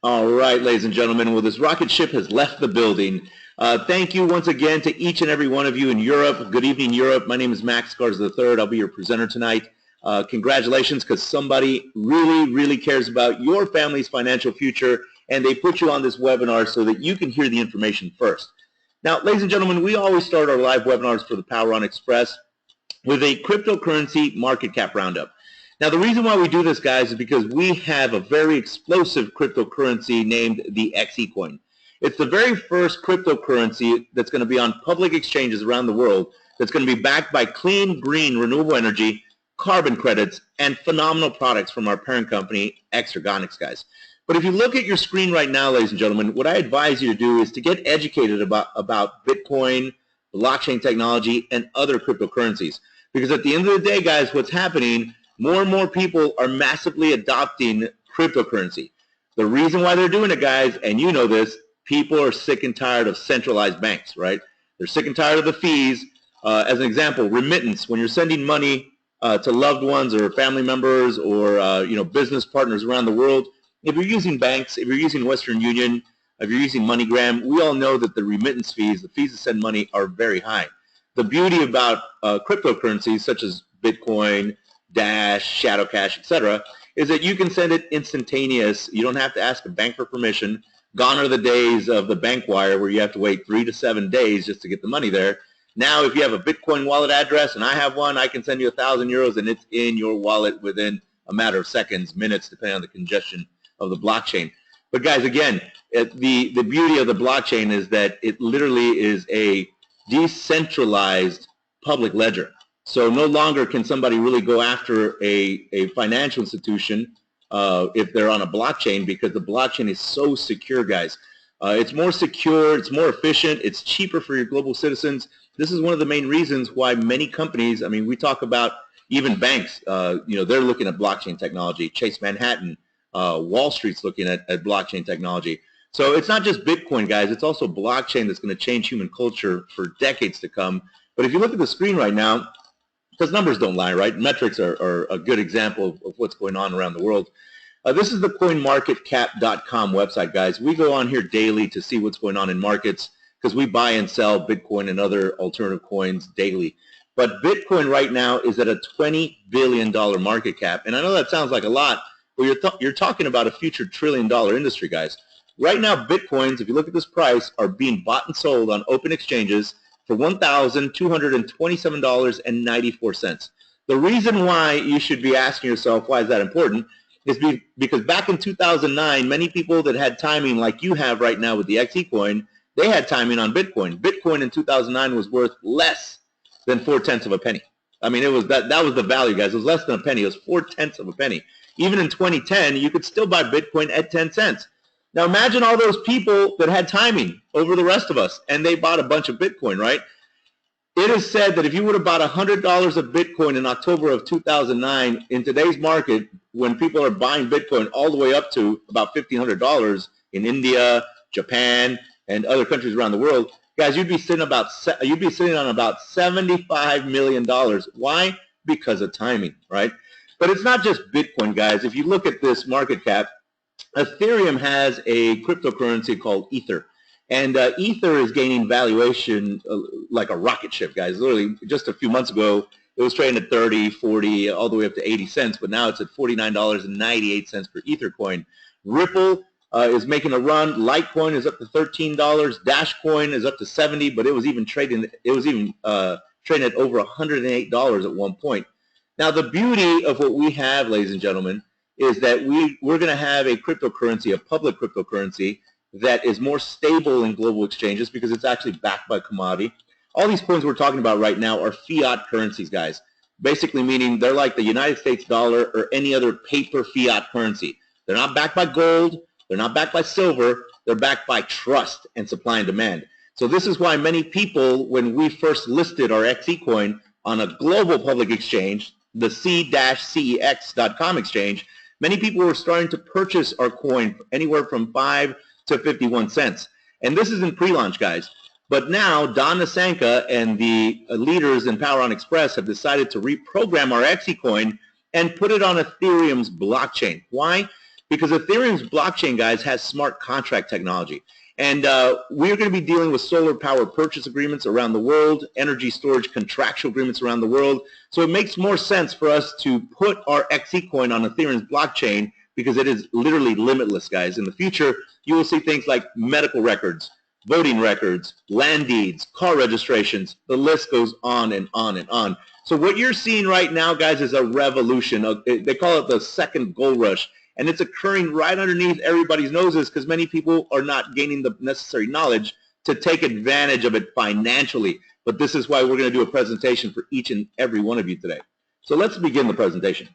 All right, ladies and gentlemen, well, this rocket ship has left the building. Thank you once again to each and every one of you in Europe. Good evening, Europe. My name is Max Garza III. I'll be your presenter tonight. Congratulations, because somebody really, really cares about your family's financial future, and they put you on this webinar so that you can hear the information first. Now, ladies and gentlemen, we always start our live webinars for the Power On Xpress with a cryptocurrency market cap roundup. Now, the reason why we do this, guys, is because we have a very explosive cryptocurrency named the Xecoin. It's the very first cryptocurrency that's going to be on public exchanges around the world that's going to be backed by clean, green, renewable energy, carbon credits, and phenomenal products from our parent company, Xecoin, guys. But if you look at your screen right now, ladies and gentlemen, what I advise you to do is to get educated about Bitcoin, blockchain technology, and other cryptocurrencies. Because at the end of the day, guys, what's happening, more and more people are massively adopting cryptocurrency. The reason why they're doing it, guys, and you know this, people are sick and tired of centralized banks, right? They're sick and tired of the fees. As an example, remittance, when you're sending money to loved ones or family members or business partners around the world, if you're using banks, if you're using Western Union, if you're using MoneyGram, we all know that the remittance fees, the fees to send money, are very high. The beauty about cryptocurrencies such as Bitcoin, Dash, Shadow Cash, etc., is that you can send it instantaneous. You don't have to ask a bank for permission. Gone are the days of the bank wire where you have to wait 3 to 7 days just to get the money there. Now, if you have a Bitcoin wallet address, and I have one, I can send you 1,000 euros, and it's in your wallet within a matter of seconds, minutes, depending on the congestion of the blockchain. But guys, again, the beauty of the blockchain is that it literally is a decentralized public ledger. So no longer can somebody really go after a financial institution if they're on a blockchain, because the blockchain is so secure, guys. It's more secure, it's more efficient, it's cheaper for your global citizens. This is one of the main reasons why many companies, I mean, we talk about even banks, they're looking at blockchain technology. Chase Manhattan, Wall Street's looking at blockchain technology. So it's not just Bitcoin, guys, it's also blockchain that's going to change human culture for decades to come. But if you look at the screen right now, because numbers don't lie, right? Metrics are a good example of what's going on around the world. This is the coinmarketcap.com website, guys. We go on here daily to see what's going on in markets because we buy and sell Bitcoin and other alternative coins daily. But Bitcoin right now is at a $20 billion market cap. And I know that sounds like a lot, but you're talking about a future $1 trillion industry, guys. Right now, Bitcoins, if you look at this price, are being bought and sold on open exchanges for $1,227.94. The reason why you should be asking yourself, why is that important, is because back in 2009, many people that had timing like you have right now with the Xecoin, they had timing on Bitcoin. Bitcoin in 2009 was worth less than 4/10 of a penny. I mean, it was that was the value, guys. It was less than a penny. It was 4/10 of a penny. Even in 2010, you could still buy Bitcoin at 10 cents. Now imagine all those people that had timing over the rest of us, and they bought a bunch of Bitcoin, right? It is said that if you would have bought $100 of Bitcoin in October of 2009, in today's market, when people are buying Bitcoin all the way up to about $1,500 in India, Japan, and other countries around the world, guys, you'd be sitting on about $75 million. Why? Because of timing, right? But it's not just Bitcoin, guys. If you look at this market cap, Ethereum has a cryptocurrency called Ether. And Ether is gaining valuation like a rocket ship, guys. Literally, just a few months ago, it was trading at 30, 40, all the way up to 80 cents. But now it's at $49.98 per Ether coin. Ripple is making a run. Litecoin is up to $13. Dashcoin is up to 70, but it was even trading at over $108 at one point. Now, the beauty of what we have, ladies and gentlemen, is that we're going to have a cryptocurrency, a public cryptocurrency, that is more stable in global exchanges because it's actually backed by commodity. All these coins we're talking about right now are fiat currencies, guys. Basically meaning they're like the United States dollar or any other paper fiat currency. They're not backed by gold. They're not backed by silver. They're backed by trust and supply and demand. So this is why many people, when we first listed our Xecoin on a global public exchange, the c-cex.com exchange, many people were starting to purchase our coin anywhere from 5 to 51 cents. And this is in pre-launch, guys. But now Don Nasanka and the leaders in Power On Xpress have decided to reprogram our Xecoin and put it on Ethereum's blockchain. Why? because Ethereum's blockchain, guys, has smart contract technology. And we're going to be dealing with solar power purchase agreements around the world, energy storage contractual agreements around the world. So it makes more sense for us to put our Xecoin on Ethereum's blockchain because it is literally limitless, guys. In the future, you will see things like medical records, voting records, land deeds, car registrations. The list goes on and on and on. So what you're seeing right now, guys, is a revolution. They call it the second gold rush. And it's occurring right underneath everybody's noses because many people are not gaining the necessary knowledge to take advantage of it financially. But this is why we're going to do a presentation for each and every one of you today. So let's begin the presentation.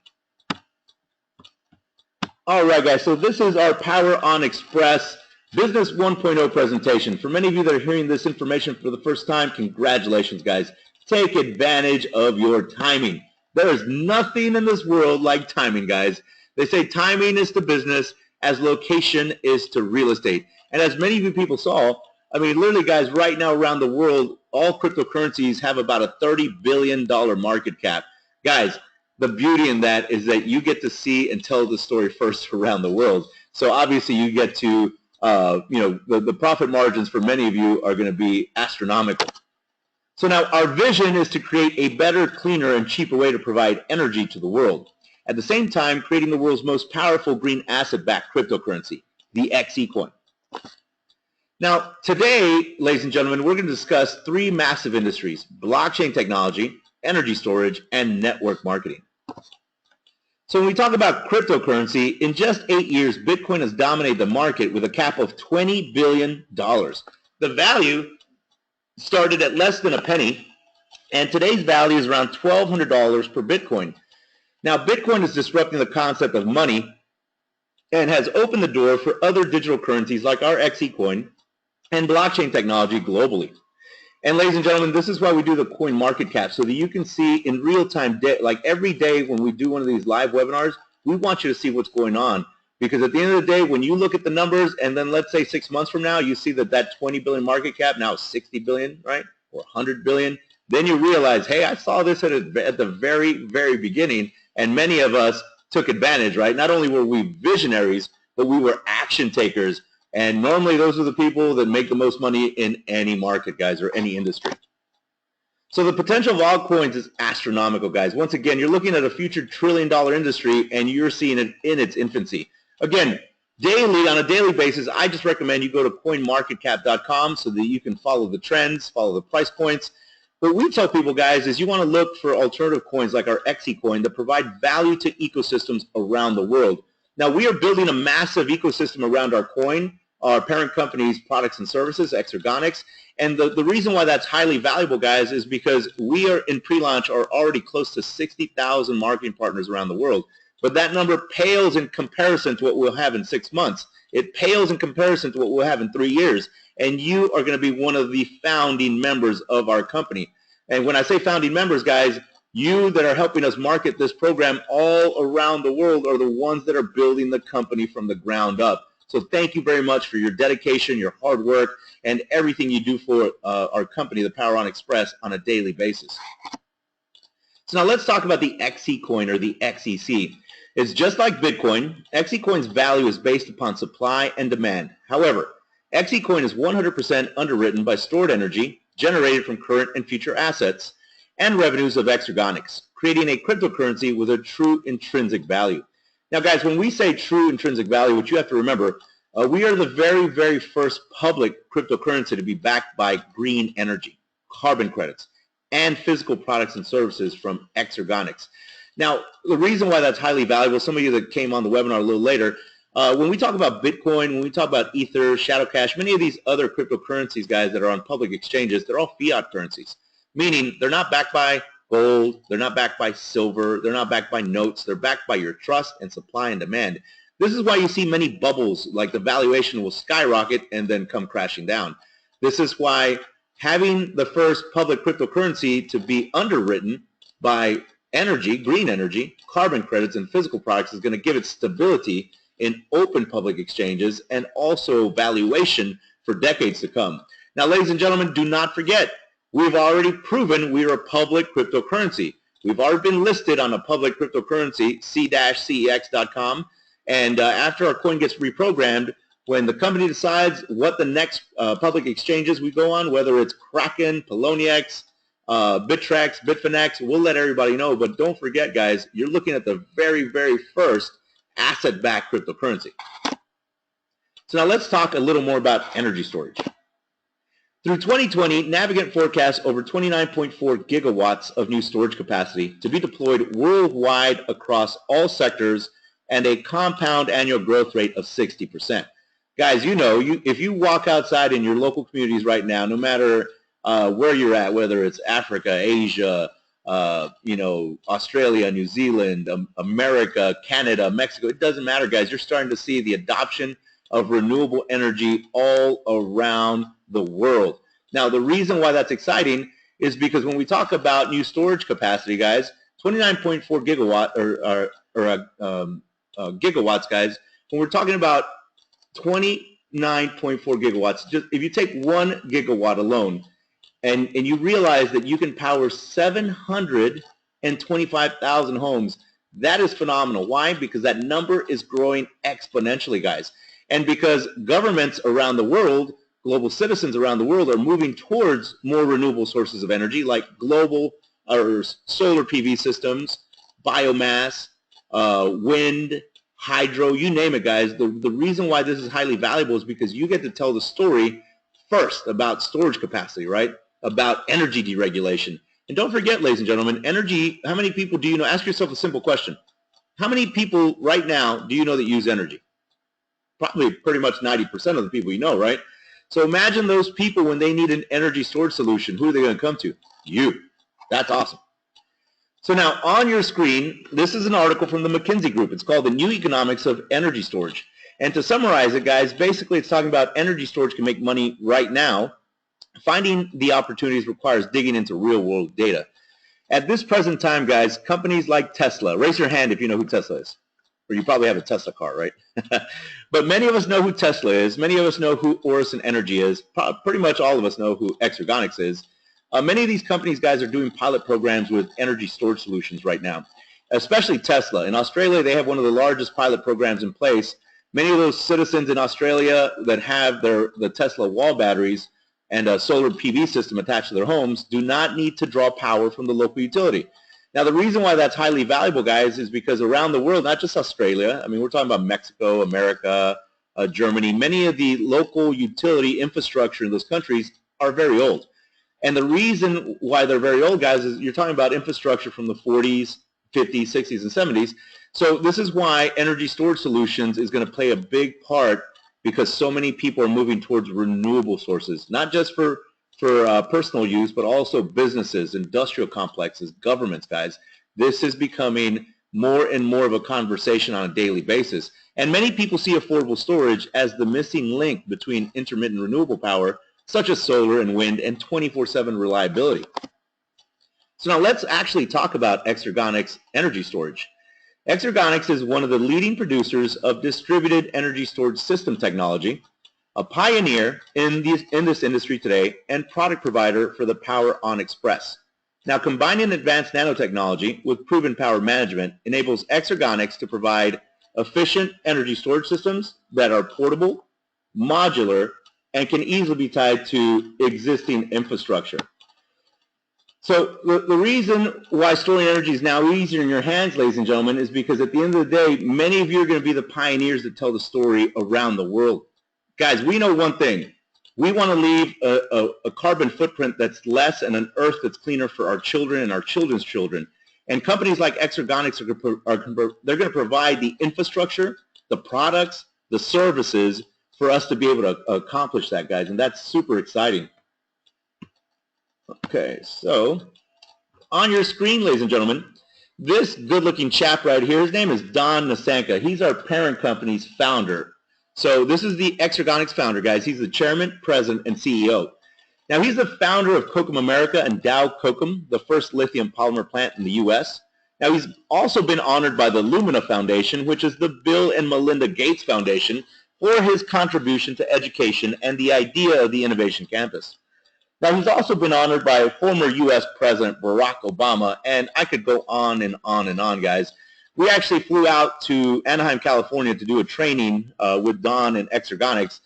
All right, guys, so this is our Power On Xpress Business 1.0 presentation. For many of you that are hearing this information for the first time, congratulations, guys. Take advantage of your timing. There is nothing in this world like timing, guys. They say timing is to business as location is to real estate. And as many of you people saw, I mean, literally, guys, right now around the world, all cryptocurrencies have about a $30 billion market cap. Guys, the beauty in that is that you get to see and tell the story first around the world. So obviously you get to, the profit margins for many of you are going to be astronomical. So now our vision is to create a better, cleaner, and cheaper way to provide energy to the world. At the same time, creating the world's most powerful green asset-backed cryptocurrency, the Xecoin. Now, today, ladies and gentlemen, we're going to discuss three massive industries: blockchain technology, energy storage, and network marketing. So when we talk about cryptocurrency, in just 8 years, Bitcoin has dominated the market with a cap of $20 billion. The value started at less than a penny, and today's value is around $1,200 per Bitcoin. Now, Bitcoin is disrupting the concept of money and has opened the door for other digital currencies like our Xecoin and blockchain technology globally. And ladies and gentlemen, this is why we do the coin market cap, so that you can see in real time, like every day when we do one of these live webinars, we want you to see what's going on. Because at the end of the day, when you look at the numbers and then let's say 6 months from now, you see that 20 billion market cap now is 60 billion, right? Or 100 billion. Then you realize, hey, I saw this at the very, very beginning. And many of us took advantage, right? Not only were we visionaries, but we were action takers. And normally those are the people that make the most money in any market, guys, or any industry. So the potential of altcoins is astronomical, guys. Once again, you're looking at a future trillion-dollar industry, and you're seeing it in its infancy. Again, on a daily basis, I just recommend you go to coinmarketcap.com so that you can follow the trends, follow the price points. What we tell people, guys, is you want to look for alternative coins like our Xecoin that provide value to ecosystems around the world. Now, we are building a massive ecosystem around our coin, our parent company's products and services, Exergonics. And the reason why that's highly valuable, guys, is because we are in pre-launch are already close to 60,000 marketing partners around the world. But that number pales in comparison to what we'll have in 6 months. It pales in comparison to what we'll have in 3 years. And you are going to be one of the founding members of our company. And when I say founding members, guys, you that are helping us market this program all around the world are the ones that are building the company from the ground up. So thank you very much for your dedication, your hard work, and everything you do for our company, the Power On Xpress, on a daily basis. So now let's talk about the Xecoin, or the XEC. It's just like Bitcoin. Xecoin's value is based upon supply and demand. However, Xecoin is 100% underwritten by stored energy generated from current and future assets and revenues of Exergonics, creating a cryptocurrency with a true intrinsic value. Now, guys, when we say true intrinsic value, what you have to remember, we are the very, very first public cryptocurrency to be backed by green energy, carbon credits, and physical products and services from Exergonics. Now, the reason why that's highly valuable, some of you that came on the webinar a little later, when we talk about Bitcoin, when we talk about Ether, Shadow Cash, many of these other cryptocurrencies, guys, that are on public exchanges, they're all fiat currencies, meaning they're not backed by gold, they're not backed by silver, they're not backed by notes, they're backed by your trust and supply and demand. This is why you see many bubbles, like the valuation will skyrocket and then come crashing down. This is why having the first public cryptocurrency to be underwritten by energy, green energy, carbon credits, and physical products is going to give it stability in open public exchanges and also valuation for decades to come. Now, ladies and gentlemen, do not forget, we've already proven we are a public cryptocurrency. We've already been listed on a public cryptocurrency, c-cex.com, And after our coin gets reprogrammed, when the company decides what the next public exchanges we go on, whether it's Kraken, Poloniex, Bittrex, Bitfinex, we'll let everybody know. But don't forget, guys, you're looking at the very, very first asset-backed cryptocurrency. So now let's talk a little more about energy storage. Through 2020, Navigant forecasts over 29.4 gigawatts of new storage capacity to be deployed worldwide across all sectors and a compound annual growth rate of 60%. Guys, you know, if you walk outside in your local communities right now, no matter where you're at, whether it's Africa, Asia, you know, Australia, New Zealand, America, Canada, Mexico, it doesn't matter, guys. You're starting to see the adoption of renewable energy all around the world. Now, the reason why that's exciting is because when we talk about new storage capacity, guys, 29.4 gigawatts, guys, when we're talking about 29.4 gigawatts, just if you take 1 gigawatt alone and you realize that you can power 725,000 homes, that is phenomenal. Why? Because that number is growing exponentially, guys. And because governments around the world, global citizens around the world are moving towards more renewable sources of energy like global or solar PV systems, biomass, wind, hydro, you name it, guys. The reason why this is highly valuable is because you get to tell the story first about storage capacity, right? About energy deregulation. And don't forget, ladies and gentlemen, energy, how many people do you know? Ask yourself a simple question. How many people right now do you know that use energy? Probably pretty much 90% of the people you know, right? So imagine those people when they need an energy storage solution. Who are they going to come to? You. That's awesome. So now on your screen, this is an article from the McKinsey Group. It's called The New Economics of Energy Storage. And to summarize it, guys, basically it's talking about energy storage can make money right now. Finding the opportunities requires digging into real-world data. At this present time, guys, companies like Tesla, raise your hand if you know who Tesla is. Or you probably have a Tesla car, right? But many of us know who Tesla is. Many of us know who Orison Energy is. Pretty much all of us know who Xecoin is. Many of these companies, guys, are doing pilot programs with energy storage solutions right now, especially Tesla. In Australia, they have one of the largest pilot programs in place. Many of those citizens in Australia that have the Tesla wall batteries and a solar PV system attached to their homes do not need to draw power from the local utility. Now, the reason why that's highly valuable, guys, is because around the world, not just Australia, I mean, we're talking about Mexico, America, Germany, many of the local utility infrastructure in those countries are very old. And the reason why they're very old, guys, is you're talking about infrastructure from the 40s, 50s, 60s, and 70s. So this is why energy storage solutions is going to play a big part, because so many people are moving towards renewable sources, not just for personal use, but also businesses, industrial complexes, governments, guys. This is becoming more and more of a conversation on a daily basis. And many people see affordable storage as the missing link between intermittent renewable power, such as solar and wind, and 24/7 reliability. So now let's actually talk about Xecoin's energy storage. Xecoin is one of the leading producers of distributed energy storage system technology, a pioneer in this industry today, and product provider for the power On Xpress. Now, combining advanced nanotechnology with proven power management enables Xecoin to provide efficient energy storage systems that are portable, modular, and can easily be tied to existing infrastructure. So the reason why storing energy is now easier in your hands, ladies and gentlemen, is because at the end of the day, many of you are going to be the pioneers that tell the story around the world. Guys, we know one thing. We want to leave a carbon footprint that's less and an earth that's cleaner for our children and our children's children. And companies like Xecoin they're going to provide the infrastructure, the products, the services for us to be able to accomplish that, guys. And that's super exciting. Okay, so on your screen, ladies and gentlemen, this good-looking chap right here, his name is Don Nasanka. He's our parent company's founder. So this is the Xecoin founder, guys. He's the chairman, president, and CEO. Now, he's the founder of Kokum America and Dow Kokum, the first lithium polymer plant in the U.S. Now, he's also been honored by the Lumina Foundation, which is the Bill and Melinda Gates Foundation, for his contribution to education and the idea of the Innovation Campus. Now, he's also been honored by former U.S. President Barack Obama, and I could go on and on and on, guys. We actually flew out to Anaheim, California to do a training with Don and Exergonics.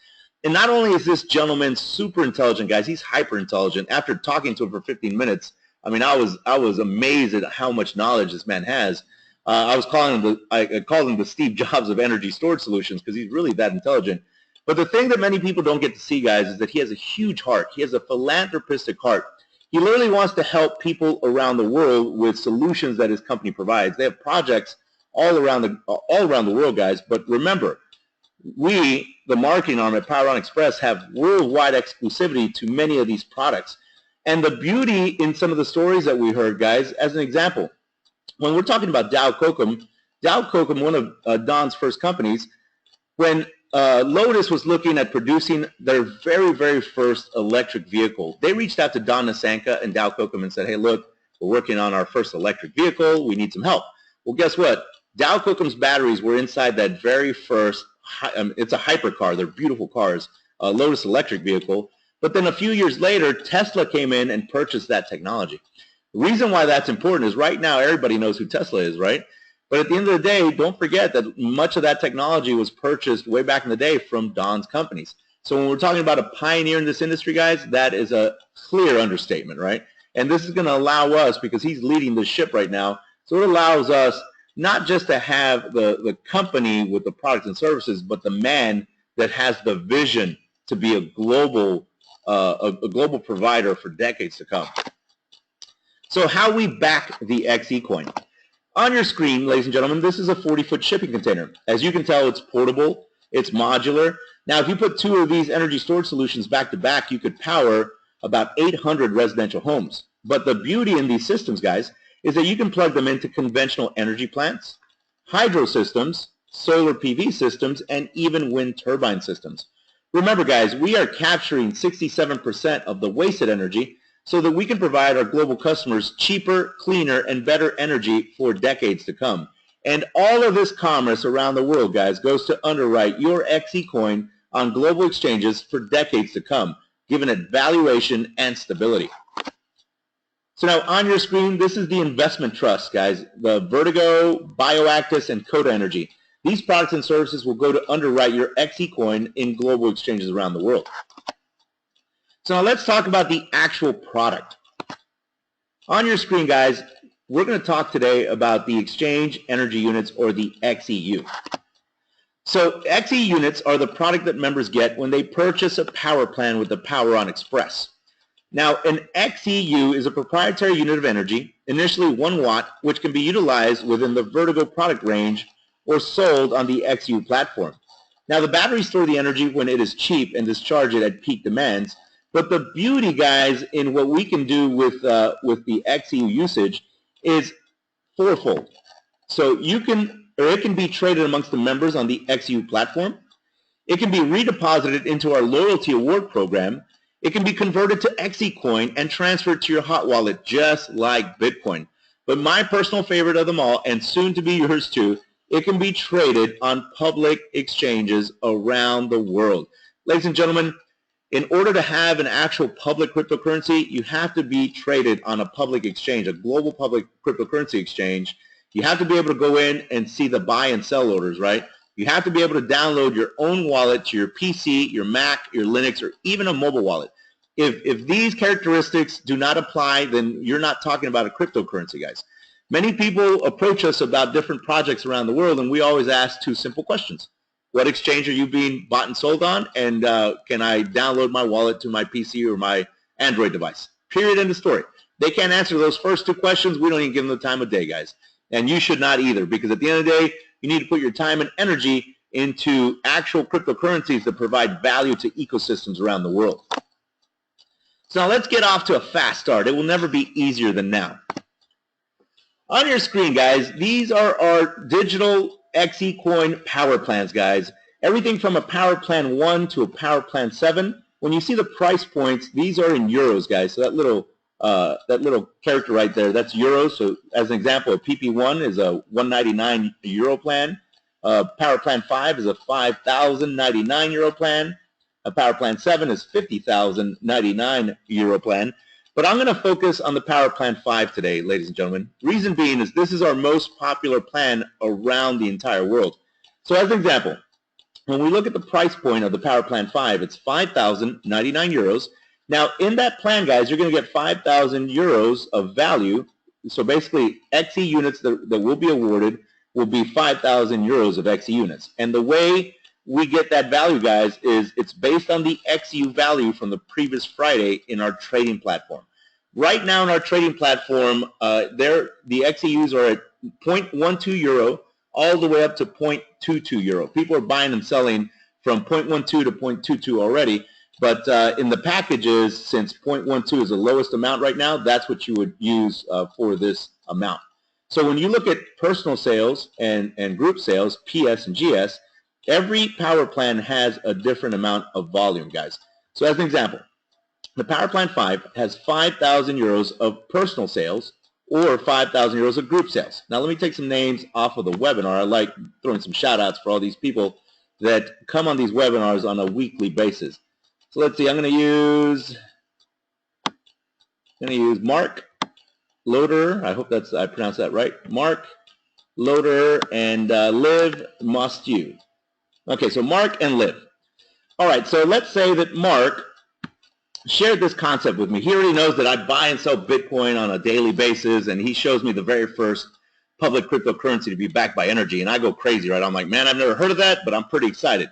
And not only is this gentleman super intelligent, guys, he's hyper intelligent. After talking to him for 15 minutes, I mean, I was amazed at how much knowledge this man has. I called him the Steve Jobs of energy storage solutions because he's really that intelligent. But the thing that many people don't get to see, guys, is that he has a huge heart. He has a philanthropistic heart. He literally wants to help people around the world with solutions that his company provides. They have projects all around the world, guys. But remember, we, the marketing arm at On Xpress, have worldwide exclusivity to many of these products. And the beauty in some of the stories that we heard, guys, as an example, when we're talking about Dow Kokum, one of Don's first companies, when Lotus was looking at producing their very, very first electric vehicle, they reached out to Don Nasanka and Dow Kokum and said, hey, look, we're working on our first electric vehicle. We need some help. Well, guess what? Dow Kokum's batteries were inside that very first, it's a hypercar. They're beautiful cars, Lotus electric vehicle. But then a few years later, Tesla came in and purchased that technology. The reason why that's important is right now everybody knows who Tesla is, right? But at the end of the day, don't forget that much of that technology was purchased way back in the day from Don's companies. So when we're talking about a pioneer in this industry, guys, that is a clear understatement, right? And this is going to allow us, because he's leading the ship right now, so it allows us not just to have the company with the products and services, but the man that has the vision to be a global provider for decades to come. So how we back the Xecoin. On your screen, ladies and gentlemen, this is a 40-foot shipping container. As you can tell, it's portable, it's modular. Now, if you put two of these energy storage solutions back to back, you could power about 800 residential homes. But the beauty in these systems, guys, is that you can plug them into conventional energy plants, hydro systems, solar PV systems, and even wind turbine systems. Remember, guys, we are capturing 67% of the wasted energy so that we can provide our global customers cheaper, cleaner, and better energy for decades to come. And all of this commerce around the world, guys, goes to underwrite your Xecoin on global exchanges for decades to come, giving it valuation and stability. So now on your screen, this is the investment trust, guys, the Vertigo, Bioactus, and Coda Energy. These products and services will go to underwrite your Xecoin in global exchanges around the world. So now let's talk about the actual product. On your screen, guys, we're going to talk today about the Exchange Energy Units, or the XEU. So XE units are the product that members get when they purchase a power plan with the On Xpress. Now, an XEU is a proprietary unit of energy, initially 1 watt, which can be utilized within the Vertigo product range or sold on the XEU platform. Now, the batteries store the energy when it is cheap and discharge it at peak demands. But the beauty, guys, in what we can do with the XEU usage is fourfold. So it can be traded amongst the members on the XEU platform. It can be redeposited into our loyalty award program. It can be converted to Xecoin and transferred to your hot wallet, just like Bitcoin. But my personal favorite of them all, and soon to be yours too, it can be traded on public exchanges around the world. Ladies and gentlemen, in order to have an actual public cryptocurrency, you have to be traded on a public exchange, a global public cryptocurrency exchange. You have to be able to go in and see the buy and sell orders, right? You have to be able to download your own wallet to your PC, your Mac, your Linux, or even a mobile wallet. If these characteristics do not apply, then you're not talking about a cryptocurrency, guys. Many people approach us about different projects around the world, and we always ask 2 simple questions. What exchange are you being bought and sold on? And can I download my wallet to my PC or my Android device? Period, end of story. They can't answer those first 2 questions. We don't even give them the time of day, guys. And you should not either, because at the end of the day, you need to put your time and energy into actual cryptocurrencies that provide value to ecosystems around the world. So now let's get off to a fast start. It will never be easier than now. On your screen, guys, these are our digital Xecoin power plans, guys. Everything from a power plan 1 to a power plan 7. When you see the price points, these are in euros, guys. So that little character right there, that's euros. So as an example, a PP1 is a 199 euro plan. Power plan 5 is a 5,099 euro plan. A power plan 7 is 50,099 euro plan. But I'm going to focus on the Power Plan 5 today, ladies and gentlemen. Reason being is this is our most popular plan around the entire world. So as an example, when we look at the price point of the Power Plan 5, it's 5,099 euros. Now, in that plan, guys, you're going to get 5,000 euros of value. So basically, XE units that will be awarded will be 5,000 euros of XE units. And the way we get that value, guys, is it's based on the XU value from the previous Friday in our trading platform. Right now in our trading platform, the XEUs are at 0.12 euro all the way up to 0.22 euro. People are buying and selling from 0.12 to 0.22 already, but in the packages, since 0.12 is the lowest amount right now, that's what you would use for this amount. So when you look at personal sales and group sales, PS and GS, every power plan has a different amount of volume, guys. So as an example, the Power Plan 5 has 5,000 euros of personal sales or 5,000 euros of group sales. Now let me take some names off of the webinar. I like throwing some shout outs for all these people that come on these webinars on a weekly basis. So let's see, I'm going to use Mark Loader. I hope I pronounced that right. Mark Loader and Liv Mostew. Okay, so Mark and Liv. All right, so let's say that Mark shared this concept with me. He already knows that I buy and sell Bitcoin on a daily basis, and he shows me the very first public cryptocurrency to be backed by energy, and I go crazy, right? I'm like, man, I've never heard of that, but I'm pretty excited.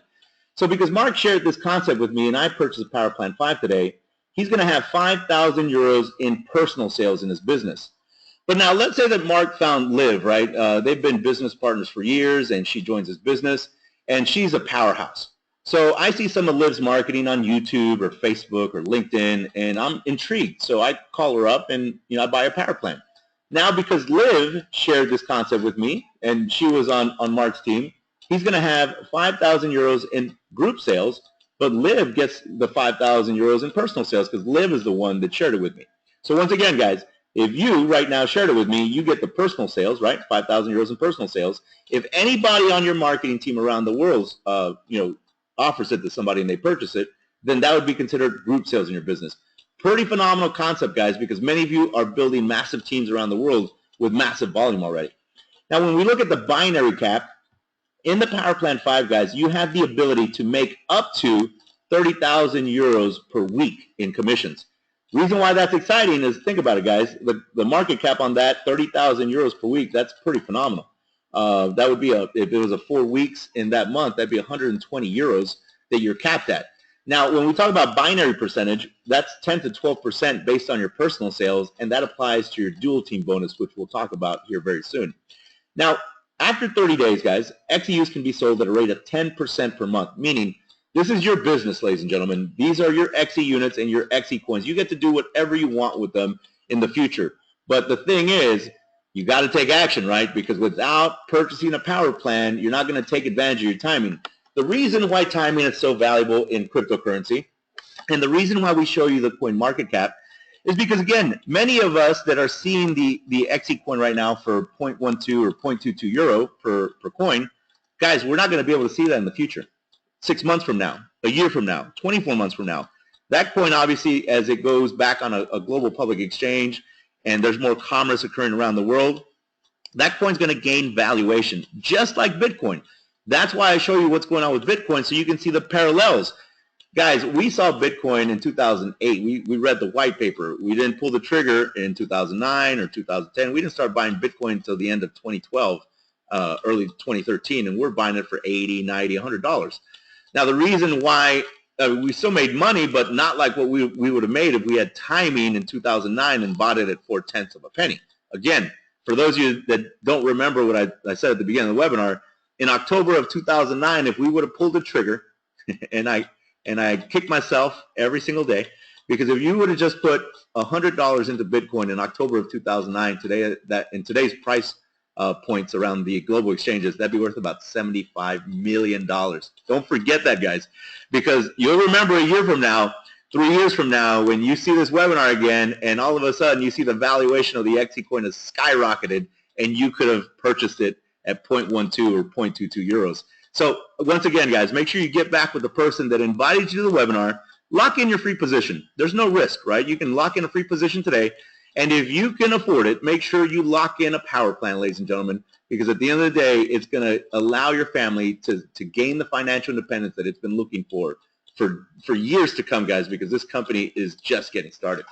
So because Mark shared this concept with me and I purchased Power Plan 5 today, he's going to have 5,000 euros in personal sales in his business. But now let's say that Mark found Liv, right? They've been business partners for years, and she joins his business, and she's a powerhouse. So I see some of Liv's marketing on YouTube or Facebook or LinkedIn, and I'm intrigued. So I call her up and I buy a power plan. Now because Liv shared this concept with me and she was on Mark's team, he's going to have 5,000 euros in group sales, but Liv gets the 5,000 euros in personal sales because Liv is the one that shared it with me. So once again, guys, if you right now shared it with me, you get the personal sales, right? 5,000 euros in personal sales. If anybody on your marketing team around the world, offers it to somebody and they purchase it, then that would be considered group sales in your business. Pretty phenomenal concept, guys, because many of you are building massive teams around the world with massive volume already. Now, when we look at the binary cap, in the Power Plan 5, guys, you have the ability to make up to 30,000 euros per week in commissions. The reason why that's exciting is, think about it, guys, the market cap on that, 30,000 euros per week, that's pretty phenomenal. That would be if it was a 4 weeks in that month, that'd be 120 euros that you're capped at. Now, when we talk about binary percentage, that's 10 to 12% based on your personal sales, and that applies to your dual team bonus, which we'll talk about here very soon. Now, after 30 days, guys, XEUs can be sold at a rate of 10% per month, meaning this is your business, ladies and gentlemen. These are your XE units and your XE coins. You get to do whatever you want with them in the future. But the thing is, you got to take action, right? Because without purchasing a power plan, you're not going to take advantage of your timing. The reason why timing is so valuable in cryptocurrency, and the reason why we show you the coin market cap, is because, again, many of us that are seeing the XE coin right now for 0.12 or 0.22 euro per coin, guys, we're not going to be able to see that in the future. 6 months from now, a year from now, 24 months from now. That coin, obviously, as it goes back on a global public exchange, and there's more commerce occurring around the world, that coin's going to gain valuation, just like Bitcoin. That's why I show you what's going on with Bitcoin, so you can see the parallels. Guys, we saw Bitcoin in 2008. We read the white paper. We didn't pull the trigger in 2009 or 2010. We didn't start buying Bitcoin until the end of 2012, early 2013, and we're buying it for $80, $90, $100. Now, the reason why we still made money, but not like what we would have made if we had timing in 2009 and bought it at 4/10 of a penny. Again, for those of you that don't remember what I said at the beginning of the webinar, in October of 2009, if we would have pulled the trigger, and I kicked myself every single day, because if you would have just put $100 into Bitcoin in October of 2009, in today's price points around the global exchanges, that'd be worth about $75 million. Don't forget that, guys, because you'll remember a year from now, 3 years from now, when you see this webinar again, and all of a sudden you see the valuation of the Xecoin has skyrocketed, and you could have purchased it at 0.12 or 0.22 euros. So once again, guys, make sure you get back with the person that invited you to the webinar. lock in your free position. There's no risk, right? You can lock in a free position today, and if you can afford it, make sure you lock in a power plan, ladies and gentlemen, because at the end of the day, it's going to allow your family to gain the financial independence that it's been looking for years to come, guys, because this company is just getting started.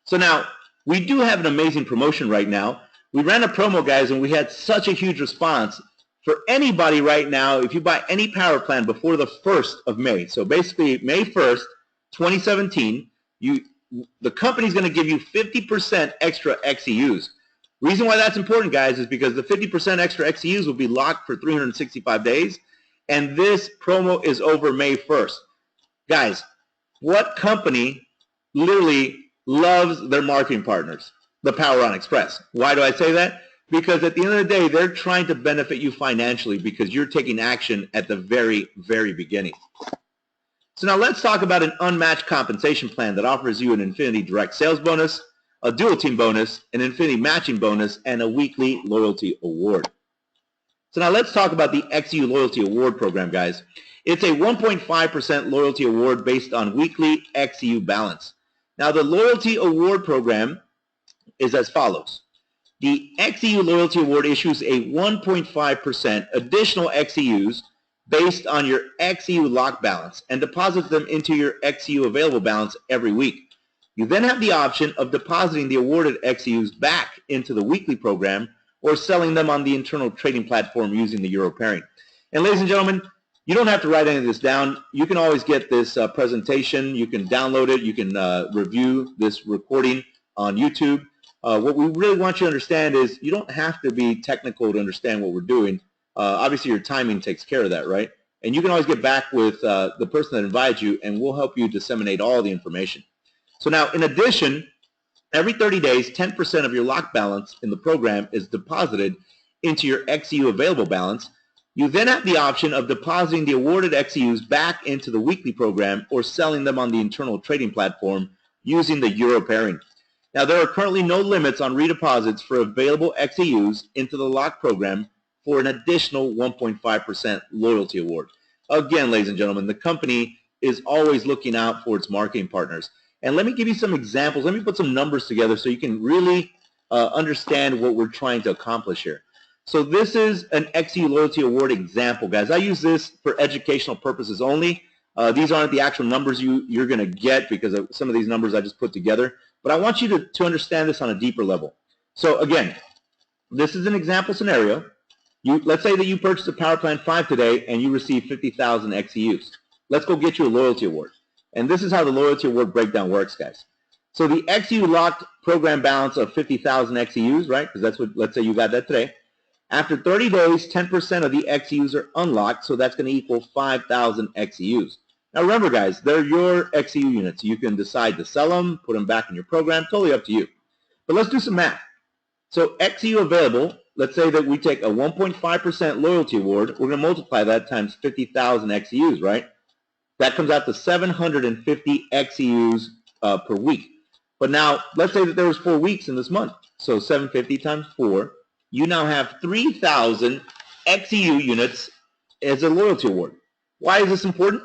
So now, we do have an amazing promotion right now. We ran a promo, guys, and we had such a huge response. For anybody right now, if you buy any power plan before the 1st of May, so basically May 1st, 2017, the company's going to give you 50% extra XEUs. Reason why that's important, guys, is because the 50% extra XEUs will be locked for 365 days, and this promo is over May 1st. Guys, what company literally loves their marketing partners? The power on Xpress. Why do I say that? Because at the end of the day, they're trying to benefit you financially because you're taking action at the very, very beginning. So now let's talk about an unmatched compensation plan that offers you an Infinity direct sales bonus, a dual team bonus, an Infinity matching bonus, and a weekly loyalty award. So now let's talk about the XEU loyalty award program, guys. It's a 1.5% loyalty award based on weekly XEU balance. Now the loyalty award program is as follows. The XEU Loyalty Award issues a 1.5% additional XEUs based on your XEU lock balance and deposits them into your XEU available balance every week. You then have the option of depositing the awarded XEUs back into the weekly program or selling them on the internal trading platform using the euro pairing. And ladies and gentlemen, you don't have to write any of this down. You can always get this presentation. You can download it. You can review this recording on YouTube. What we really want you to understand is you don't have to be technical to understand what we're doing. Obviously, your timing takes care of that, right? And you can always get back with the person that invited you, and we'll help you disseminate all the information. So now, in addition, every 30 days, 10% of your lock balance in the program is deposited into your XEU available balance. You then have the option of depositing the awarded XEUs back into the weekly program or selling them on the internal trading platform using the euro pairing. Now, there are currently no limits on redeposits for available XEUs into the lock program for an additional 1.5% loyalty award. Again, ladies and gentlemen, the company is always looking out for its marketing partners. And let me give you some examples. Let me put some numbers together so you can really understand what we're trying to accomplish here. So this is an XEU loyalty award example, guys. I use this for educational purposes only. These aren't the actual numbers you're going to get because of some of these numbers I just put together. But I want you to understand this on a deeper level. So again, this is an example scenario. Let's say that you purchase a Power Plan 5 today and you receive 50,000 XEUs. Let's go get you a loyalty award. And this is how the loyalty award breakdown works, guys. So the XEU locked program balance of 50,000 XEUs, right? Because that's what, let's say you got that today. After 30 days, 10% of the XEUs are unlocked, so that's going to equal 5,000 XEUs. Now remember, guys, they're your XEU units. You can decide to sell them, put them back in your program, totally up to you. But let's do some math. So XEU available, let's say that we take a 1.5% loyalty award. We're going to multiply that times 50,000 XEUs, right? That comes out to 750 XEUs per week. But now, let's say that there was 4 weeks in this month. So 750 times 4. You now have 3,000 XEU units as a loyalty award. Why is this important?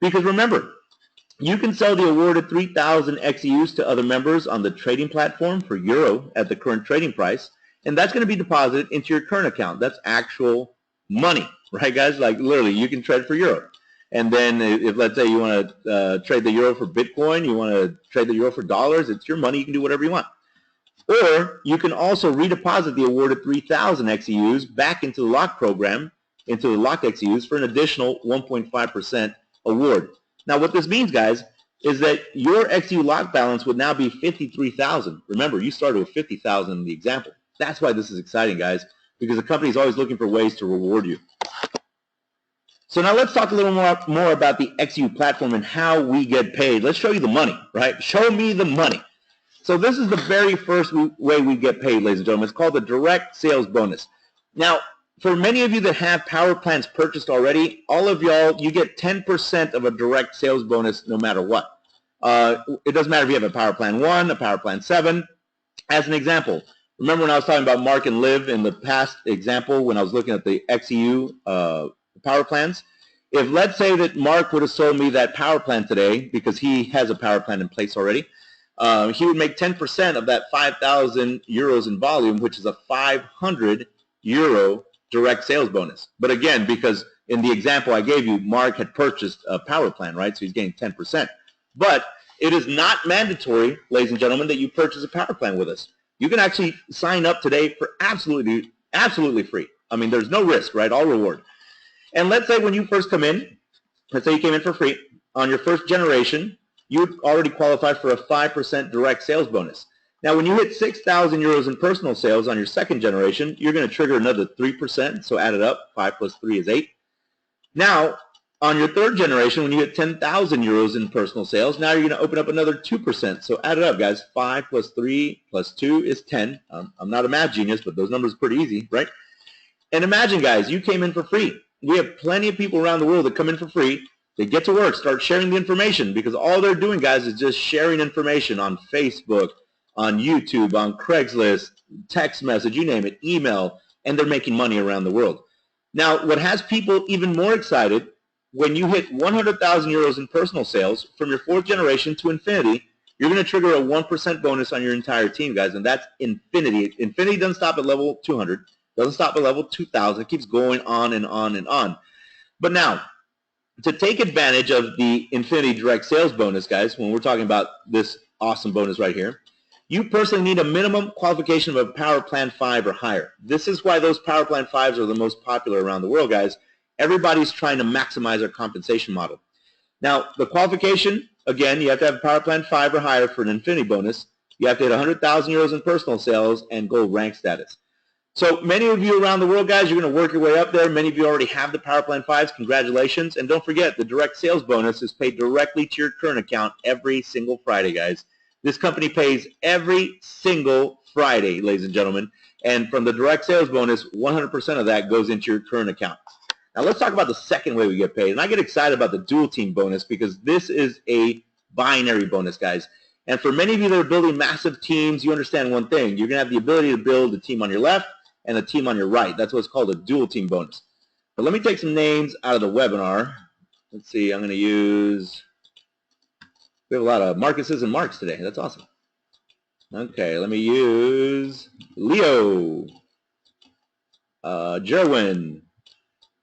Because remember, you can sell the awarded 3,000 XEUs to other members on the trading platform for euro at the current trading price, and that's going to be deposited into your current account. That's actual money, right, guys? Like literally, you can trade for euro. And then if let's say you want to trade the euro for Bitcoin, you want to trade the euro for dollars, it's your money. You can do whatever you want. Or you can also redeposit the awarded 3,000 XEUs back into the lock program, into the lock XEUs for an additional 1.5% award. Now what this means, guys, is that your XEU lock balance would now be 53,000. Remember, you started with 50,000 in the example. That's why this is exciting, guys, because the company is always looking for ways to reward you. So now let's talk a little more about the XEU platform and how we get paid. Let's show you the money, right? Show me the money. So this is the very first way we get paid, ladies and gentlemen. It's called the direct sales bonus. Now, for many of you that have power plans purchased already, all of y'all, you get 10% of a direct sales bonus no matter what. It doesn't matter if you have a Power Plan 1, a Power Plan 7. As an example, remember when I was talking about Mark and Liv in the past example when I was looking at the XEU power plans? if let's say that Mark would have sold me that power plan today, because he has a power plan in place already, he would make 10% of that 5,000 euros in volume, which is a 500 euro direct sales bonus. But again, because in the example I gave you, Mark had purchased a power plan, right? So he's getting 10%. But it is not mandatory, ladies and gentlemen, that you purchase a power plan with us. You can actually sign up today for absolutely free. I mean, there's no risk, right? All reward. And let's say when you first come in, let's say you came in for free, on your first generation, you would already qualify for a 5% direct sales bonus. Now, when you hit 6,000 euros in personal sales on your second generation, you're going to trigger another 3%, so add it up. 5 plus 3 is 8. Now, on your third generation, when you hit 10,000 euros in personal sales, now you're going to open up another 2%. So add it up, guys. 5 plus 3 plus 2 is 10. I'm not a math genius, but those numbers are pretty easy, right? And imagine, guys, you came in for free. We have plenty of people around the world that come in for free. They get to work, start sharing the information, because all they're doing, guys, is just sharing information on Facebook, on YouTube, on Craigslist, text message, you name it, email, and they're making money around the world. Now, what has people even more excited, when you hit 100,000 euros in personal sales from your fourth generation to infinity, you're going to trigger a 1% bonus on your entire team, guys, and that's infinity. Infinity doesn't stop at level 200, doesn't stop at level 2,000. It keeps going on and on and on. But now, to take advantage of the infinity direct sales bonus, guys, when we're talking about this awesome bonus right here, you personally need a minimum qualification of a Power Plan 5 or higher. This is why those Power Plan 5s are the most popular around the world, guys. Everybody's trying to maximize their compensation model. Now, the qualification, again, you have to have a Power Plan 5 or higher for an infinity bonus. You have to hit 100,000 euros in personal sales and gold rank status. So many of you around the world, guys, you're going to work your way up there. Many of you already have the Power Plan 5s. Congratulations. And don't forget, the direct sales bonus is paid directly to your current account every single Friday, guys. This company pays every single Friday, ladies and gentlemen. And from the direct sales bonus, 100% of that goes into your current account. Now let's talk about the second way we get paid. And I get excited about the dual team bonus because this is a binary bonus, guys. And for many of you that are building massive teams, you understand one thing. You're going to have the ability to build a team on your left and a team on your right. That's what's called a dual team bonus. But let me take some names out of the webinar. Let's see, I'm going to use, we have a lot of Marcuses and Marks today. That's awesome. Okay, let me use Leo, Jerwin,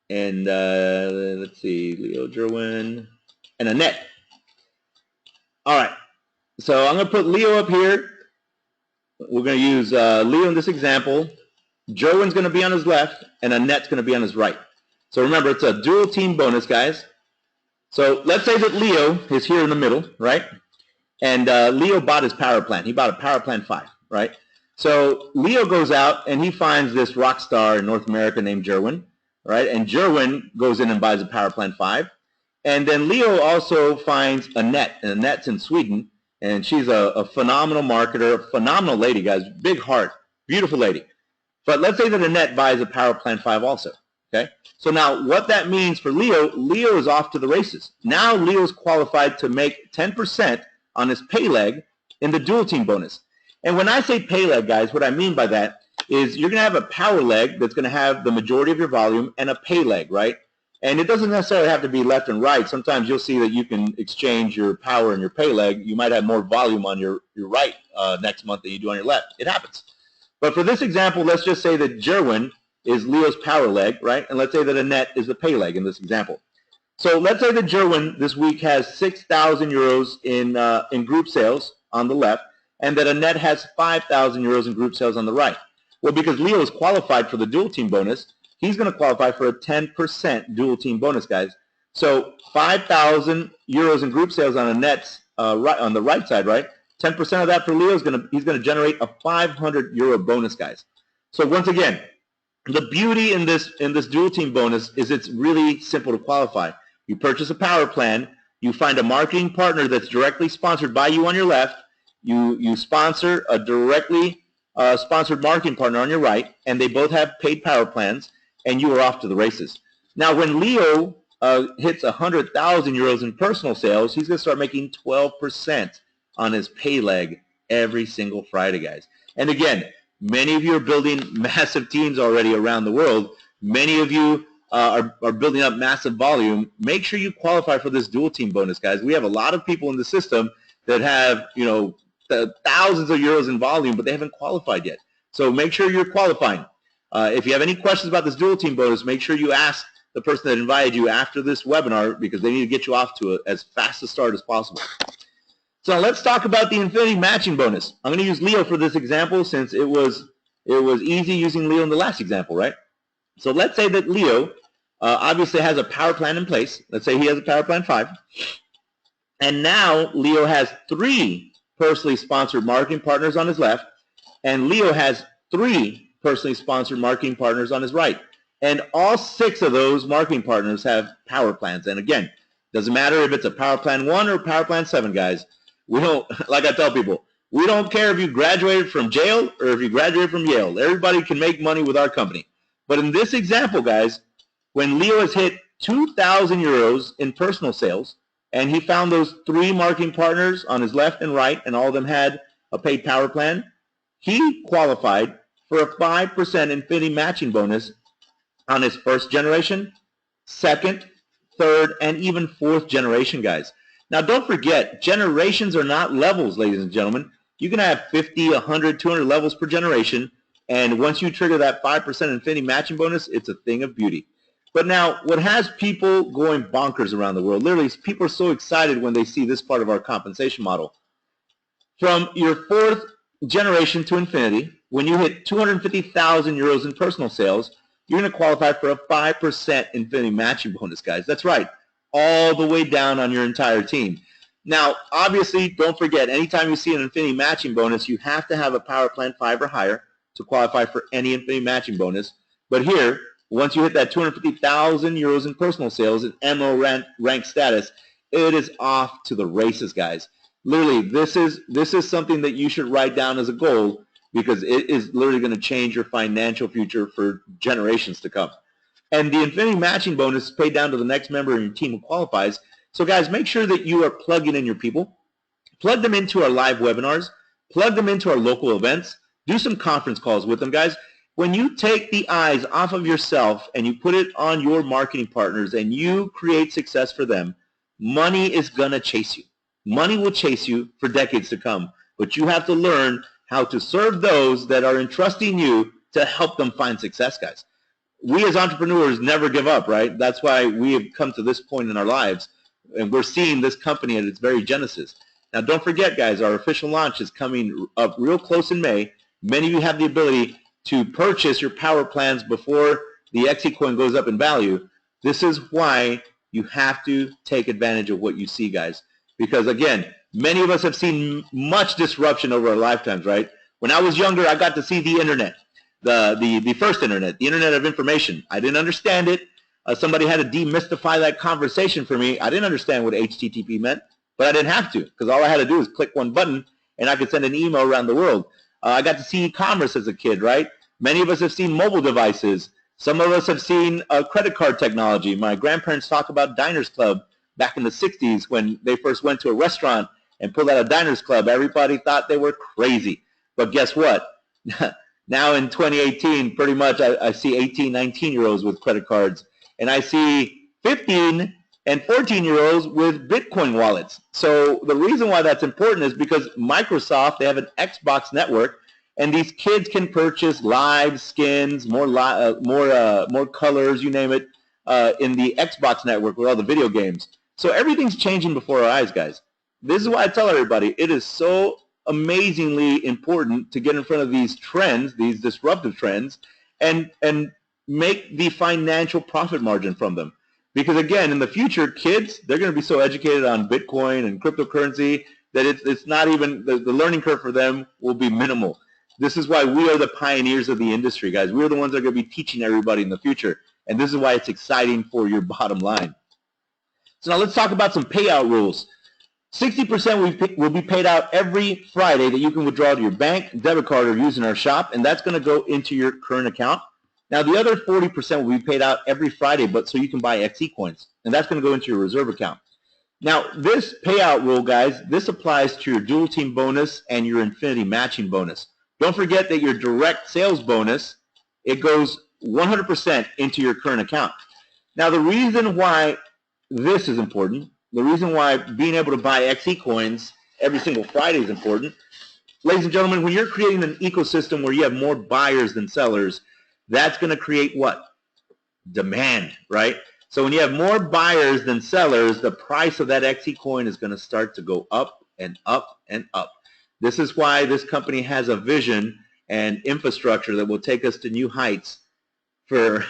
and let's see, Leo, Jerwin, and Annette. All right, so I'm going to put Leo up here. We're going to use Leo in this example. Jerwin's going to be on his left, and Annette's going to be on his right. So remember, it's a dual team bonus, guys. So let's say that Leo is here in the middle, right? And Leo bought his power plan. He bought a Power Plan 5, right? So Leo goes out, and he finds this rock star in North America named Jerwin, right? And Jerwin goes in and buys a Power Plan 5. And then Leo also finds Annette, and Annette's in Sweden, and she's a phenomenal marketer, a phenomenal lady, guys, big heart, beautiful lady. But let's say that Annette buys a Power Plan 5 also, okay? So now what that means for Leo, Leo is off to the races. Now Leo's qualified to make 10% on his pay leg in the dual team bonus. And when I say pay leg, guys, what I mean by that is you're going to have a power leg that's going to have the majority of your volume and a pay leg, right? And it doesn't necessarily have to be left and right. Sometimes you'll see that you can exchange your power and your pay leg. You might have more volume on your right next month than you do on your left. It happens. But for this example, let's just say that Jerwin is Leo's power leg, right? And let's say that Annette is the pay leg in this example. So let's say that Jerwin this week has 6,000 euros in group sales on the left, and that Annette has 5,000 euros in group sales on the right. Well, because Leo is qualified for the dual team bonus, he's going to qualify for a 10% dual team bonus, guys. So 5,000 euros in group sales on Annette's right on the right side, right? 10% of that for Leo, he's going to generate a 500 euro bonus, guys. So once again, the beauty in this dual team bonus is it's really simple to qualify. You purchase a power plan, you find a marketing partner that's directly sponsored by you on your left, you sponsor a directly sponsored marketing partner on your right, and they both have paid power plans, and you are off to the races. Now, when Leo hits 100,000 euros in personal sales, he's going to start making 12% on his pay leg every single Friday, guys. And again, many of you are building massive teams already around the world. Many of you are building up massive volume, make sure you qualify for this dual team bonus, guys. We have a lot of people in the system that have, you know, thousands of euros in volume, but they haven't qualified yet. So make sure you're qualifying. If you have any questions about this dual team bonus, make sure you ask the person that invited you after this webinar, because they need to get you off to it as fast a start as possible. So let's talk about the infinity matching bonus. I'm going to use Leo for this example since it was easy using Leo in the last example, right? So let's say that Leo obviously has a power plan in place. Let's say he has a power plan 5. And now Leo has 3 personally sponsored marketing partners on his left, and Leo has 3 personally sponsored marketing partners on his right. And all 6 of those marketing partners have power plans. And again, doesn't matter if it's a power plan 1 or power plan 7, guys. We don't, like I tell people, we don't care if you graduated from jail or if you graduated from Yale. Everybody can make money with our company. But in this example, guys, when Leo has hit 2,000 euros in personal sales, and he found those 3 marketing partners on his left and right, and all of them had a paid power plan, he qualified for a 5% infinity matching bonus on his first generation, second, third, and even 4th generation, guys. Now, don't forget, generations are not levels, ladies and gentlemen. You can have 50, 100, 200 levels per generation, and once you trigger that 5% infinity matching bonus, it's a thing of beauty. But now, what has people going bonkers around the world, literally, people are so excited when they see this part of our compensation model. From your 4th generation to infinity, when you hit 250,000 euros in personal sales, you're going to qualify for a 5% infinity matching bonus, guys. That's right, all the way down on your entire team. Now, obviously, don't forget, anytime you see an infinity matching bonus, you have to have a power plan 5 or higher to qualify for any infinity matching bonus. But here, once you hit that 250,000 euros in personal sales and MLM rank status, it is off to the races, guys. Literally, this is something that you should write down as a goal, because it is literally going to change your financial future for generations to come. And the infinity matching bonus is paid down to the next member in your team who qualifies. So guys, make sure that you are plugging in your people. Plug them into our live webinars. Plug them into our local events. Do some conference calls with them, guys. When you take the eyes off of yourself and you put it on your marketing partners and you create success for them, money is going to chase you. Money will chase you for decades to come. But you have to learn how to serve those that are entrusting you to help them find success, guys. We as entrepreneurs never give up, right? That's why we have come to this point in our lives, and we're seeing this company at its very genesis. Now, don't forget, guys, our official launch is coming up real close in May. Many of you have the ability to purchase your power plans before the Xecoin goes up in value. This is why you have to take advantage of what you see, guys. Because, again, many of us have seen much disruption over our lifetimes, right? When I was younger, I got to see the internet. The first internet, the internet of information. I didn't understand it. Somebody had to demystify that conversation for me. I didn't understand what HTTP meant, but I didn't have to, because all I had to do was click one button and I could send an email around the world. I got to see e-commerce as a kid, right? Many of us have seen mobile devices. Some of us have seen credit card technology. My grandparents talk about Diners Club back in the 60s when they first went to a restaurant and pulled out a Diners Club. Everybody thought they were crazy. But guess what? Now in 2018, pretty much I see 18, 19-year-olds with credit cards, and I see 15 and 14-year-olds with Bitcoin wallets. So the reason why that's important is because Microsoft, they have an Xbox network, and these kids can purchase live skins, more colors, you name it, in the Xbox network with all the video games. So everything's changing before our eyes, guys. This is why I tell everybody it is so amazingly important to get in front of these trends, these disruptive trends, and make the financial profit margin from them. Because again, in the future, kids, they're going to be so educated on Bitcoin and cryptocurrency that it's not even, the learning curve for them will be minimal. This is why we are the pioneers of the industry, guys. We're the ones that are going to be teaching everybody in the future. And this is why it's exciting for your bottom line. So now let's talk about some payout rules. 60% will be paid out every Friday that you can withdraw to your bank, debit card, or use in our shop, and that's going to go into your current account. Now, the other 40% will be paid out every Friday, but so you can buy Xecoins, and that's going to go into your reserve account. Now, this payout rule, guys, this applies to your dual team bonus and your infinity matching bonus. Don't forget that your direct sales bonus, it goes 100% into your current account. Now, the reason why this is important, the reason why being able to buy Xecoins every single Friday is important, ladies and gentlemen, when you're creating an ecosystem where you have more buyers than sellers, that's going to create what? Demand, right? So when you have more buyers than sellers, the price of that Xecoin is going to start to go up and up and up. This is why this company has a vision and infrastructure that will take us to new heights for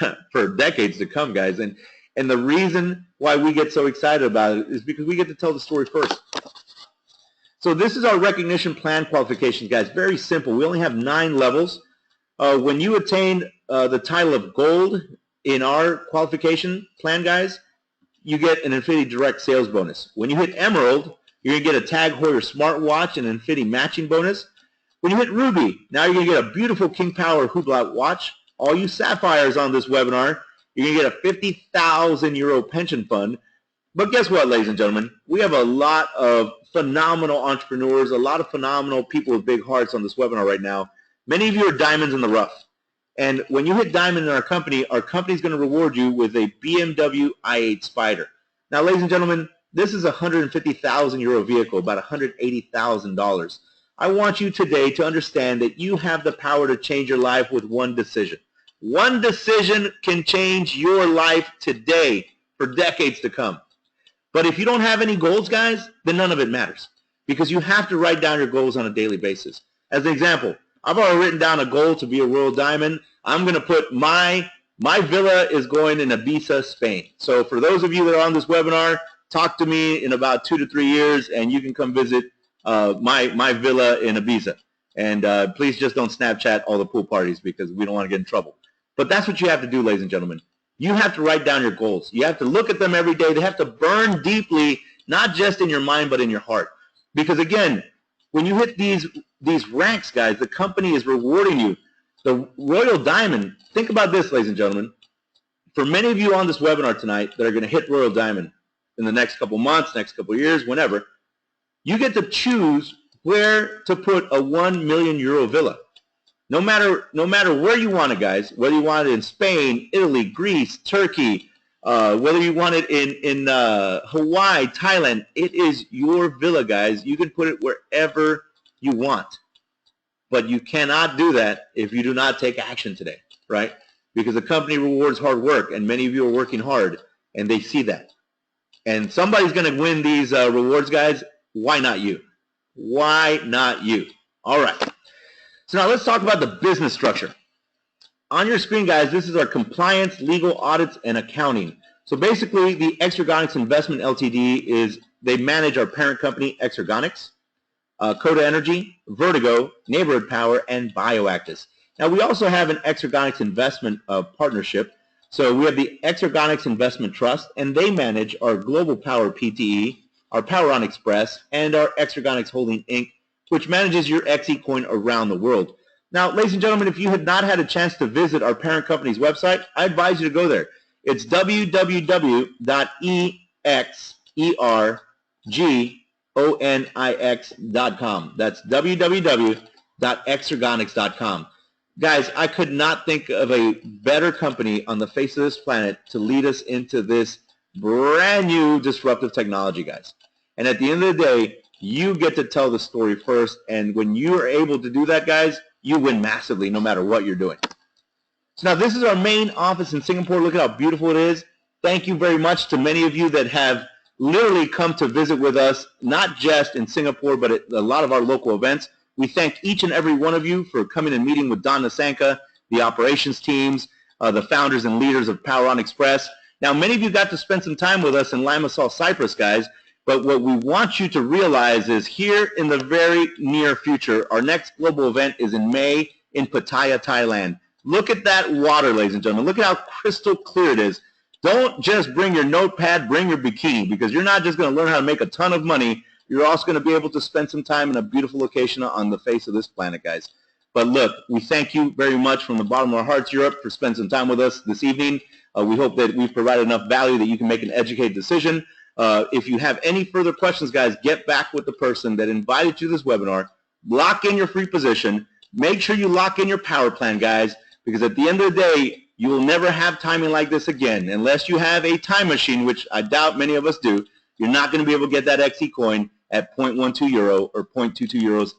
decades to come, guys. And the reason why we get so excited about it is because we get to tell the story first. So this is our recognition plan qualifications, guys. Very simple. We only have 9 levels. When you attain the title of gold in our qualification plan, guys, you get an Infinity Direct sales bonus. When you hit Emerald, you're going to get a Tag Heuer smartwatch and Infinity matching bonus. When you hit Ruby, now you're going to get a beautiful King Power Hublot watch. All you Sapphires on this webinar, you're going to get a 50,000 euro pension fund. But guess what, ladies and gentlemen? We have a lot of phenomenal entrepreneurs, a lot of phenomenal people with big hearts on this webinar right now. Many of you are diamonds in the rough. And when you hit diamond in our company is going to reward you with a BMW i8 Spider. Now, ladies and gentlemen, this is a 150,000 euro vehicle, about $180,000. I want you today to understand that you have the power to change your life with one decision. One decision can change your life today for decades to come. But if you don't have any goals, guys, then none of it matters, because you have to write down your goals on a daily basis. As an example, I've already written down a goal to be a royal diamond. I'm going to put my villa is going in Ibiza, Spain. So for those of you that are on this webinar, talk to me in about 2 to 3 years, and you can come visit my villa in Ibiza. And please just don't Snapchat all the pool parties, because we don't want to get in trouble. But that's what you have to do, ladies and gentlemen. You have to write down your goals. You have to look at them every day. They have to burn deeply, not just in your mind, but in your heart. Because again, when you hit these ranks, guys, the company is rewarding you. The Royal Diamond, think about this, ladies and gentlemen. For many of you on this webinar tonight that are going to hit Royal Diamond in the next couple months, next couple years, whenever, you get to choose where to put a 1 million euro villa. No matter where you want it, guys, whether you want it in Spain, Italy, Greece, Turkey, whether you want it in Hawaii, Thailand, it is your villa, guys. You can put it wherever you want. But you cannot do that if you do not take action today, right? Because the company rewards hard work, and many of you are working hard, and they see that. And somebody's going to win these rewards, guys. Why not you? Why not you? All right. So now let's talk about the business structure. On your screen, guys, this is our compliance, legal, audits, and accounting. So basically, the Xergonics Investment Ltd. They manage our parent company, Xergonics, Coda Energy, Vertigo, Neighborhood Power, and Bioactus. Now, we also have an Xergonics investment partnership. So we have the Xergonics Investment Trust, and they manage our Global Power PTE, our Power On Xpress, and our Xergonics Holding Inc., which manages your Xecoin around the world. Now, ladies and gentlemen, if you had not had a chance to visit our parent company's website, I advise you to go there. It's www.exergonix.com. That's www.exergonics.com. Guys, I could not think of a better company on the face of this planet to lead us into this brand new disruptive technology, guys. And at the end of the day, you get to tell the story first, and when you are able to do that, guys, you win massively no matter what you're doing. So now this is our main office in Singapore. Look at how beautiful it is. Thank you very much to many of you that have literally come to visit with us, not just in Singapore, but at a lot of our local events. We thank each and every one of you for coming and meeting with Don Nasanka, the operations teams, the founders and leaders of Power On Xpress. Now, many of you got to spend some time with us in Limassol, Cyprus, guys. But what we want you to realize is here in the very near future, our next global event is in May in Pattaya, Thailand. Look at that water, ladies and gentlemen. Look at how crystal clear it is. Don't just bring your notepad, bring your bikini, because you're not just going to learn how to make a ton of money. You're also going to be able to spend some time in a beautiful location on the face of this planet, guys. But look, we thank you very much from the bottom of our hearts, Europe, for spending some time with us this evening. We hope that we've provided enough value that you can make an educated decision. If you have any further questions, guys, get back with the person that invited you to this webinar. Lock in your free position. Make sure you lock in your power plan, guys, because at the end of the day, You will never have timing like this again. Unless you have a time machine, which I doubt many of us do, you're not going to be able to get that Xecoin at 0.12 euro or 0.22 euros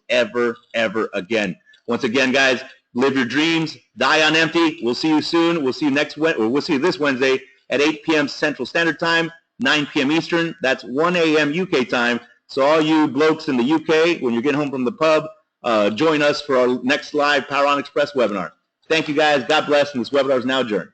ever again. Once again, guys, live your dreams, die on empty. We'll see you soon. We'll see you this Wednesday at 8 p.m. Central Standard Time, 9 p.m. Eastern. That's 1 a.m. UK time. So all you blokes in the UK, when you're getting home from the pub, join us for our next live Power On Xpress webinar. Thank you, guys. God bless, and this webinar is now adjourned.